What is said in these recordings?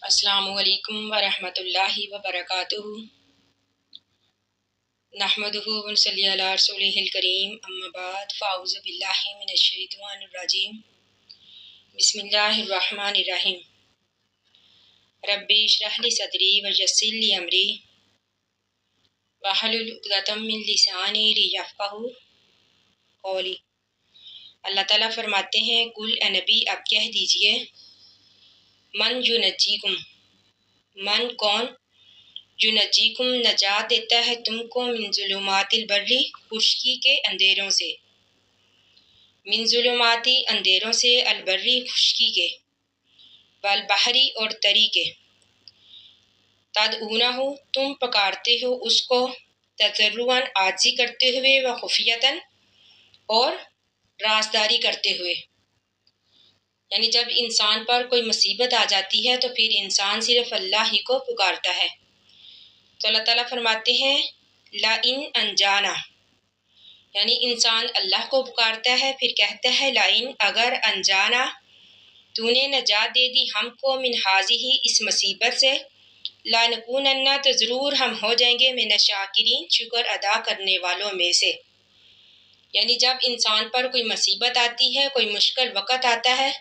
السلام علیکم ورحمۃ اللہ وبرکاتہ۔ نحمدہ ونصلی علی رسولہ الکریم، اما بعد، فاعوذ باللہ من الشیطان الرجیم، بسم اللہ الرحمن الرحیم۔ ربی اشرح لی صدری ویسر لی امری واحلل عقدۃ من لسانی لیفقہوا قولی۔ اللہ تعالیٰ فرماتے ہیں، کل اے نبی آپ کہہ دیجئے، من ینجیکم، من کون، ینجیکم نجات دیتا ہے تم کو، من ظلمات البری، خشکی کے اندھیروں سے، من ظلماتی اندھیروں سے، البری خشکی کے، والبحری اور تری کے، تدعونہ تم پکارتے ہو اس کو، تضرعاً عاجزی کرتے ہوئے، وخفیۃً اور رازداری کرتے ہوئے۔ یعنی جب انسان پر کوئی مصیبت آ جاتی ہے تو پھر انسان صرف اللہ ہی کو پکارتا ہے۔ تو اللہ تعالیٰ فرماتے ہیں لَإِنْ أَنْجَانَا، یعنی انسان اللہ کو پکارتا ہے، پھر کہتا ہے لَإِنْ، اگر انجانا تو نے نجات دے دی ہم کو، من ہذہ اس مصیبت سے، لَنَكُونَنَّ تو ضرور ہم ہو جائیں گے، من الشاکرین شکر ادا کرنے والوں میں سے۔ یعنی جب انسان پر کوئی مصیبت آتی ہے، کوئی مشکل وقت آتا ہے،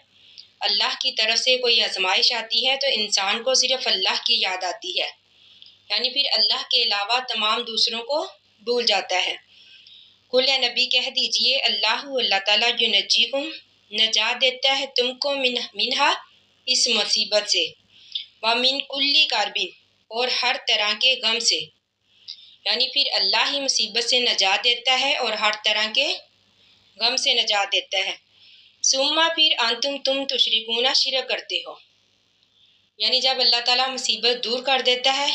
اللہ کی طرف سے کوئی آزمائش آتی ہے، تو انسان کو صرف اللہ کی یاد آتی ہے، یعنی پھر اللہ کے علاوہ تمام دوسروں کو بھول جاتا ہے۔ قل اے نبی کہہ دیجئے، اللہ تعالیٰ ینجیکم نجات دیتا ہے تم کو، منہا اس مصیبت سے، ومن کل کرب اور ہر طرح کے غم سے، یعنی پھر اللہ ہی مصیبت سے نجات دیتا ہے اور ہر طرح کے غم سے نجات دیتا ہے۔ ثم پھر انتم تم تشرکون شرک کرتے ہو، یعنی جب اللہ تعالیٰ مصیبت دور کر دیتا ہے،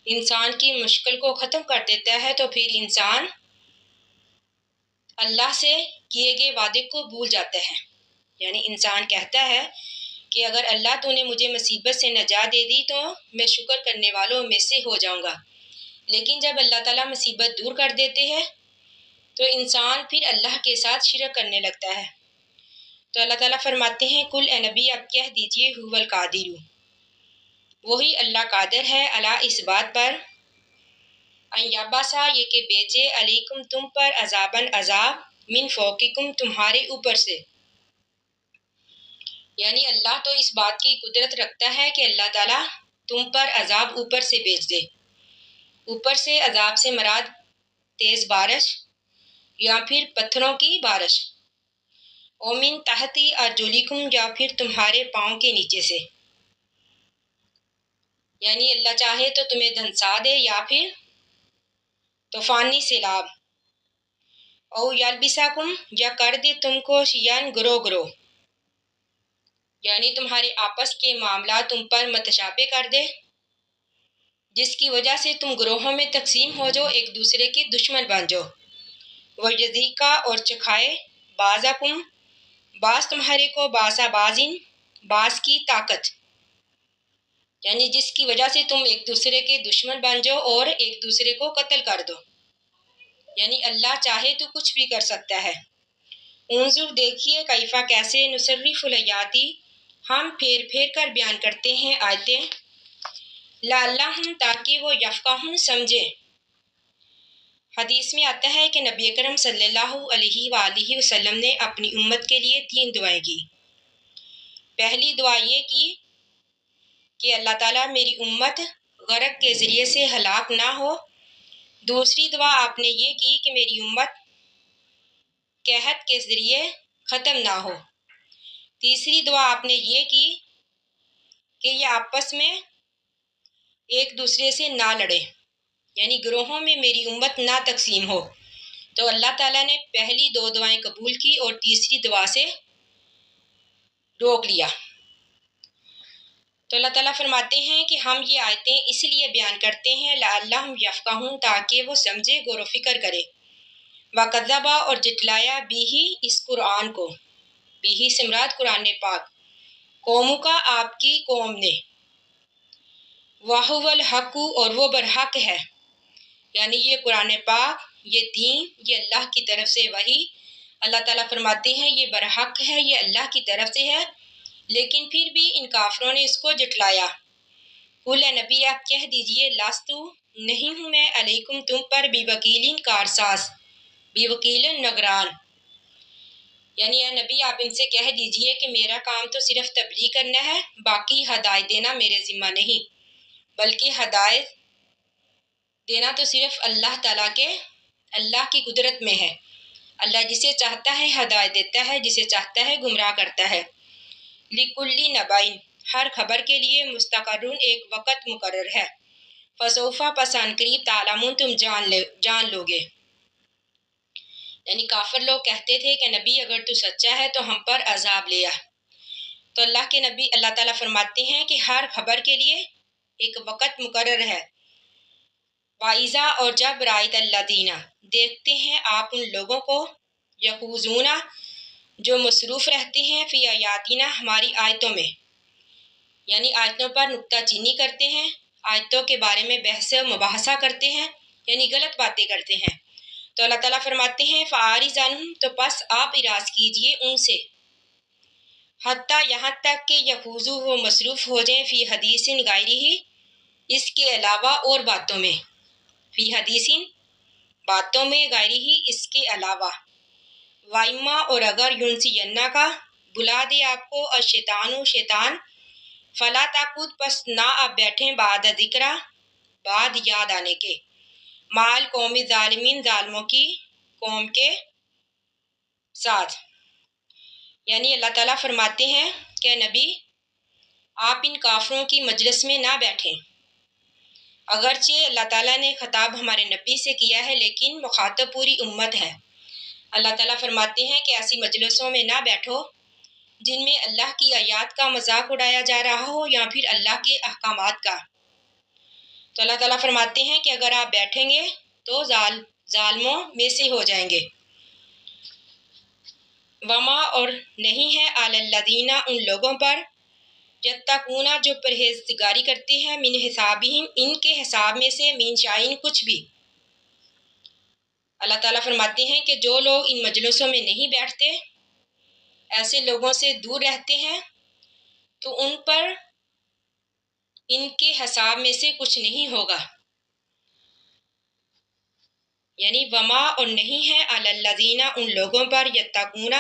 انسان کی مشکل کو ختم کر دیتا ہے، تو پھر انسان اللہ سے کیے گئے وعدے کو بھول جاتا ہے۔ یعنی انسان کہتا ہے کہ اگر اللہ تو نے مجھے مصیبت سے نجات دے دی تو میں شکر کرنے والوں میں سے ہو جاؤں گا، لیکن جب اللہ تعالیٰ مصیبت دور کر دیتے ہیں تو انسان پھر اللہ کے ساتھ شرک کرنے لگتا ہے۔ تو اللہ تعالیٰ فرماتے ہیں کل اے نبی آپ کہہ دیجئے، هو القادر، وہی اللہ قادر ہے، علی اس بات پر، ان یبعثا یہ کہ بیچے، علیکم تم پر، عذاباً عذاب، من فوقکم تمہارے اوپر سے۔ یعنی اللہ تو اس بات کی قدرت رکھتا ہے کہ اللہ تعالیٰ تم پر عذاب اوپر سے بھیج دے۔ اوپر سے عذاب سے مراد تیز بارش یا پھر پتھروں کی بارش، او من تحتی ارجلکم یا پھر تمہارے پاؤں کے نیچے سے، یعنی اللہ چاہے تو تمہیں دھنسا دے یا پھر طوفانی سیلاب، او یلبسکم یا کر دے تم کو شیئاً گروہ گروہ، یعنی تمہارے آپس کے معاملات تم پر متشابہ کر دے، جس کی وجہ سے تم گروہوں میں تقسیم ہو جاؤ، ایک دوسرے کے دشمن بن جاؤ، وَيَذِيقَ اور چکھائے، بَعْضَکُم بعض تمہارے کو، بَأْسَ بَعْضٍ بعض کی طاقت، یعنی جس کی وجہ سے تم ایک دوسرے کے دشمن بن جاؤ اور ایک دوسرے کو قتل کر دو۔ یعنی اللہ چاہے تو کچھ بھی کر سکتا ہے۔ انظر دیکھیے، کیفا کیسے، نصرف الیاتی ہم پھیر پھیر کر بیان کرتے ہیں آیتیں، لعلہم تاکہ وہ یفقہون سمجھیں۔ حدیث میں آتا ہے کہ نبی اکرم صلی اللہ علیہ وآلہ وسلم نے اپنی امت کے لیے 3 دعائیں کی۔ پہلی دعا یہ کی کہ اللہ تعالیٰ میری امت غرق کے ذریعے سے ہلاک نہ ہو۔ دوسری دعا آپ نے یہ کی کہ میری امت قحط کے ذریعے ختم نہ ہو۔ تیسری دعا آپ نے یہ کی کہ یہ آپس میں ایک دوسرے سے نہ لڑے، یعنی گروہوں میں میری امت نہ تقسیم ہو۔ تو اللہ تعالیٰ نے پہلی 2 دعائیں قبول کی اور تیسری دعا سے روک لیا۔ تو اللہ تعالیٰ فرماتے ہیں کہ ہم یہ آیتیں اس لیے بیان کرتے ہیں لعلہم یفقہون تاکہ وہ سمجھے، غور و فکر کرے، وَكَذَّبَ اور جٹلایا بھی اس قرآن کو، بھی سے مراد قرآن پاک، قوموں کا آپ کی قوم نے، وَهُوَ الْحَقُّ اور وہ برحق ہے، یعنی یہ قرآن پاک، یہ دین، یہ اللہ کی طرف سے وحی، اللہ تعالیٰ فرماتے ہیں یہ برحق ہے، یہ اللہ کی طرف سے ہے، لیکن پھر بھی ان کافروں نے اس کو جھٹلایا۔ قل اے نبی آپ کہہ دیجئے لستو نہیں ہوں میں علیکم تم پر بوکیل کارساز، بوکیل نگران، یعنی اے نبی آپ ان سے کہہ دیجئے کہ میرا کام تو صرف تبلیغ کرنا ہے، باقی ہدایت دینا میرے ذمہ نہیں، بلکہ ہدایت دینا تو صرف اللہ کی قدرت میں ہے۔ اللہ جسے چاہتا ہے ہدایت دیتا ہے، جسے چاہتا ہے گمراہ کرتا ہے۔ لِكُلِّ نَبَإٍ ہر خبر کے لیے مستقرن ایک وقت مقرر ہے۔ فسوف پس ان قریب تعلمون تم جان لوگے۔ یعنی کافر لوگ کہتے تھے کہ نبی اگر تو سچا ہے تو ہم پر عذاب لے آ۔ تو اللہ تعالیٰ فرماتے ہیں کہ ہر خبر کے لیے ایک وقت مقرر ہے۔ وَإِذَا اور جب رَأَيْتَ الَّذِينَ دیکھتے ہیں آپ ان لوگوں کو یخوضون جو مصروف رہتے ہیں فی آیاتنا ہماری آیتوں میں، یعنی آیتوں پر نکتہ چینی کرتے ہیں، آیتوں کے بارے میں بحث و مباحثہ کرتے ہیں، یعنی غلط باتیں کرتے ہیں، تو اللہ تعالیٰ فرماتے ہیں فَأَعْرِضْ عَنْهُمْ تو پس آپ اعراض کیجئے ان سے، حتیٰ یہاں تک کہ یخوضوا وہ مصروف ہو جائیں فی حدیث غیرہ اس کے علاوہ اور باتوں میں، فی حدیث باتوں میں غیرہ اس کے علاوہ، وَإِمَّا اور اگر يُنْسِيَنَّكَ بلا دے آپ کو الشیطان شیطان، فلا تقعد پس نہ آپ بیٹھیں بعد ذکرہ بعد یاد آنے کے، مال قوم ظالمین ظالموں کی قوم کے ساتھ۔ یعنی اللہ تعالیٰ فرماتے ہیں کہ نبی آپ ان کافروں کی مجلس میں نہ بیٹھیں، اگرچہ اللہ تعالیٰ نے خطاب ہمارے نبی سے کیا ہے لیکن مخاطب پوری امت ہے۔ اللہ تعالیٰ فرماتے ہیں کہ ایسی مجلسوں میں نہ بیٹھو جن میں اللہ کی آیات کا مذاق اڑایا جا رہا ہو یا پھر اللہ کے احکامات کا۔ تو اللہ تعالیٰ فرماتے ہیں کہ اگر آپ بیٹھیں گے تو ظالموں میں سے ہو جائیں گے۔ وما اور نہیں ہے علی الذین ان لوگوں پر یتقون جو پرہیزگاری کرتے ہیں من حسابہم ان کے حساب میں سے من شیء کچھ بھی۔ اللہ تعالیٰ فرماتے ہیں کہ جو لوگ ان مجلسوں میں نہیں بیٹھتے، ایسے لوگوں سے دور رہتے ہیں، تو ان پر ان کے حساب میں سے کچھ نہیں ہوگا۔ یعنی وما اور نہیں ہے علی الذین ان لوگوں پر یتقون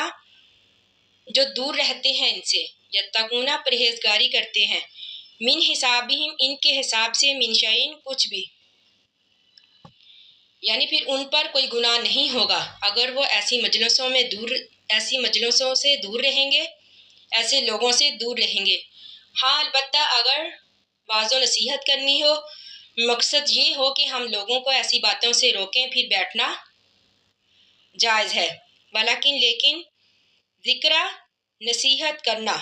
جو دور رہتے ہیں ان سے، یتقون پرہیزگاری کرتے ہیں، من حسابہم ان کے حساب سے من شیء کچھ بھی، یعنی پھر ان پر کوئی گناہ نہیں ہوگا اگر وہ ایسی مجلسوں سے دور رہیں گے، ایسے لوگوں سے دور رہیں گے۔ ہاں البتہ اگر واعظ و نصیحت کرنی ہو، مقصد یہ ہو کہ ہم لوگوں کو ایسی باتوں سے روکیں، پھر بیٹھنا جائز ہے، لیکن ذکرہ نصیحت کرنا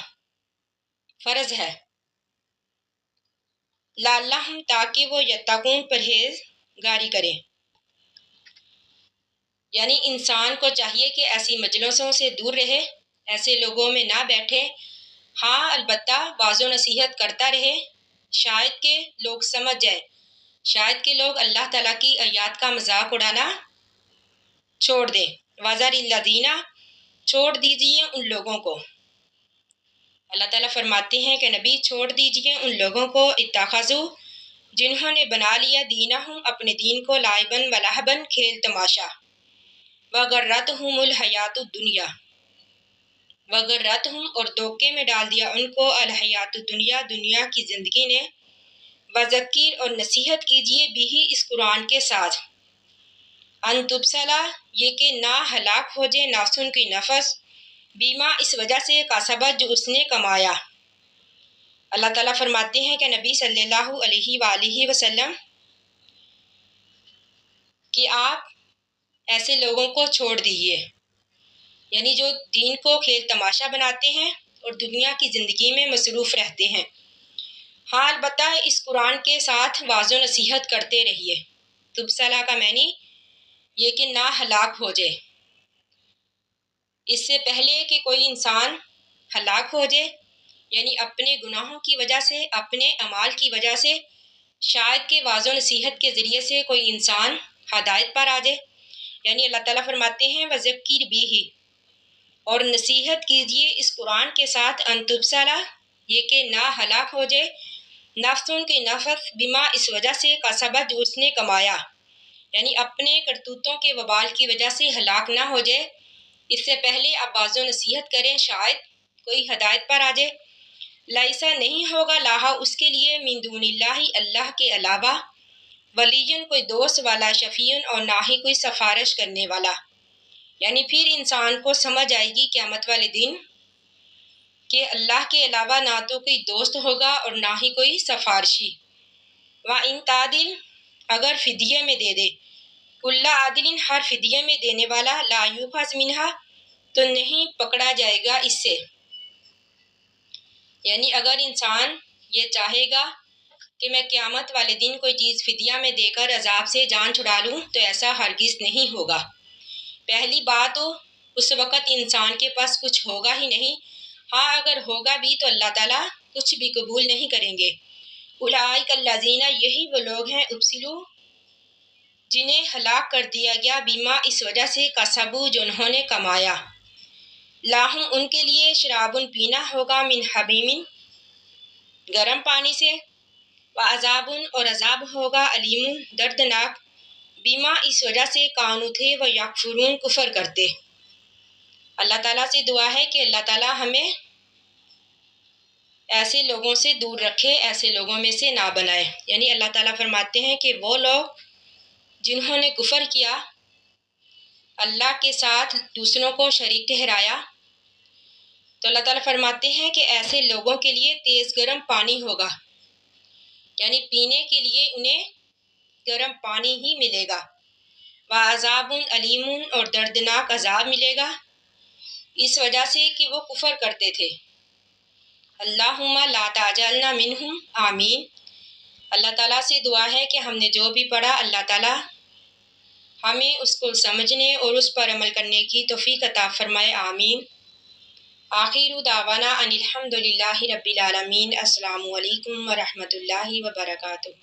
فرض ہے، لعلہم تاکہ وہ یتقون پرہیزگاری کریں۔ یعنی انسان کو چاہیے کہ ایسی مجلسوں سے دور رہے، ایسے لوگوں میں نہ بیٹھے، ہاں البتہ واعظ و نصیحت کرتا رہے، شاید کہ لوگ سمجھ جائیں، شاید کہ لوگ اللہ تعالیٰ کی آیات کا مذاق اڑانا چھوڑ دیں۔ وَذَرِ الَّذِينَ چھوڑ دیجئے ان لوگوں کو، اللہ تعالیٰ فرماتے ہیں کہ نبی چھوڑ دیجئے ان لوگوں کو اتخذوا جنہوں نے بنا لیا دینہم اپنے دین کو لعباً و لہباً کھیل تماشا، وغرتہم الحیات الدنیا وغرتہم اور دھوکے میں ڈال دیا ان کو الحیات الدنیا دنیا کی زندگی نے، وذکر اور نصیحت کیجئے بھی اس قرآن کے ساتھ، ان تبصلا یہ کہ نہ ہلاک ہو جائے نفسن کی نفس، بیما اس وجہ سے کسبت جو اس نے کمایا۔ اللہ تعالیٰ فرماتے ہیں کہ نبی صلی اللہ علیہ وآلہ وسلم کہ آپ ایسے لوگوں کو چھوڑ دیجیے، یعنی جو دین کو کھیل تماشا بناتے ہیں اور دنیا کی زندگی میں مصروف رہتے ہیں۔ ہاں البتہ اس قرآن کے ساتھ واعظ و نصیحت کرتے رہیے۔ تبصلا کا معنی یہ کہ نہ ہلاک ہو جائے، اس سے پہلے کہ کوئی انسان ہلاک ہو جائے، یعنی اپنے گناہوں کی وجہ سے، اپنے اعمال کی وجہ سے، شاید کہ واعظ و نصیحت کے ذریعے سے کوئی انسان ہدایت پر آ جائے، یعنی اللہ تعالیٰ فرماتے ہیں وذکر بھی، اور نصیحت کیجیے اس قرآن کے ساتھ ان تبصرہ، یہ کہ نہ ہلاک ہو جائے نفسن کی نفس بما اس وجہ سے کسبت جو اس نے کمایا، یعنی اپنے کرتوتوں کے وبال کی وجہ سے ہلاک نہ ہو جائے۔ اس سے پہلے آپ بعض و نصیحت کریں، شاید کوئی ہدایت پر آ جائے۔ لیسا نہیں ہوگا لاہا اس کے لیے من دون اللہ اللہ کے علاوہ ولیجن کوئی دوست والا، شفیعن اور نہ ہی کوئی سفارش کرنے والا، یعنی پھر انسان کو سمجھ آئے گی قیامت والے دن کہ اللہ کے علاوہ نہ تو کوئی دوست ہوگا اور نہ ہی کوئی سفارشی۔ وَإِن تعدل اگر فدیے میں دے دے، کُلَّ عَدْلٍ ہر فدیے میں دینے والا، لا یُؤْخَذ مِنْہَا تو نہیں پکڑا جائے گا اس سے، یعنی اگر انسان یہ چاہے گا کہ میں قیامت والے دن کوئی چیز فدیہ میں دے کر عذاب سے جان چھڑا لوں تو ایسا ہرگز نہیں ہوگا۔ پہلی بات تو اس وقت انسان کے پاس کچھ ہوگا ہی نہیں، ہاں اگر ہوگا بھی تو اللہ تعالیٰ کچھ بھی قبول نہیں کریں گے۔ اولئک الذین یہی وہ لوگ ہیں ابسلوا جنہیں ہلاک کر دیا گیا، بیما اس وجہ سے کسبوا جو انہوں نے کمایا، لاہم ان کے لیے شرابن پینا ہوگا من حمیم گرم پانی سے، وعذاب اور عذاب ہوگا علیم دردناک، بیما اس وجہ سے کانو تھے وہ یکفرون کفر کرتے۔ اللہ تعالیٰ سے دعا ہے کہ اللہ تعالیٰ ہمیں ایسے لوگوں سے دور رکھے، ایسے لوگوں میں سے نہ بنائے۔ یعنی اللہ تعالیٰ فرماتے ہیں کہ وہ لوگ جنہوں نے کفر کیا، اللہ کے ساتھ دوسروں کو شریک ٹھہرایا، تو اللہ تعالیٰ فرماتے ہیں کہ ایسے لوگوں کے لیے تیز گرم پانی ہوگا، یعنی پینے کے لیے انہیں گرم پانی ہی ملے گا، وعذاب علیم اور دردناک عذاب ملے گا اس وجہ سے کہ وہ کفر کرتے تھے۔ اللہم لا تجعلنا منہم، آمین۔ اللہ تعالیٰ سے دعا ہے کہ ہم نے جو بھی پڑھا اللہ تعالیٰ ہمیں اس کو سمجھنے اور اس پر عمل کرنے کی توفیق عطا فرمائے، آمین۔ آخر دعوانا ان الحمد للہ رب العالمین۔ السلام علیکم ورحمۃ اللہ وبرکاتہ۔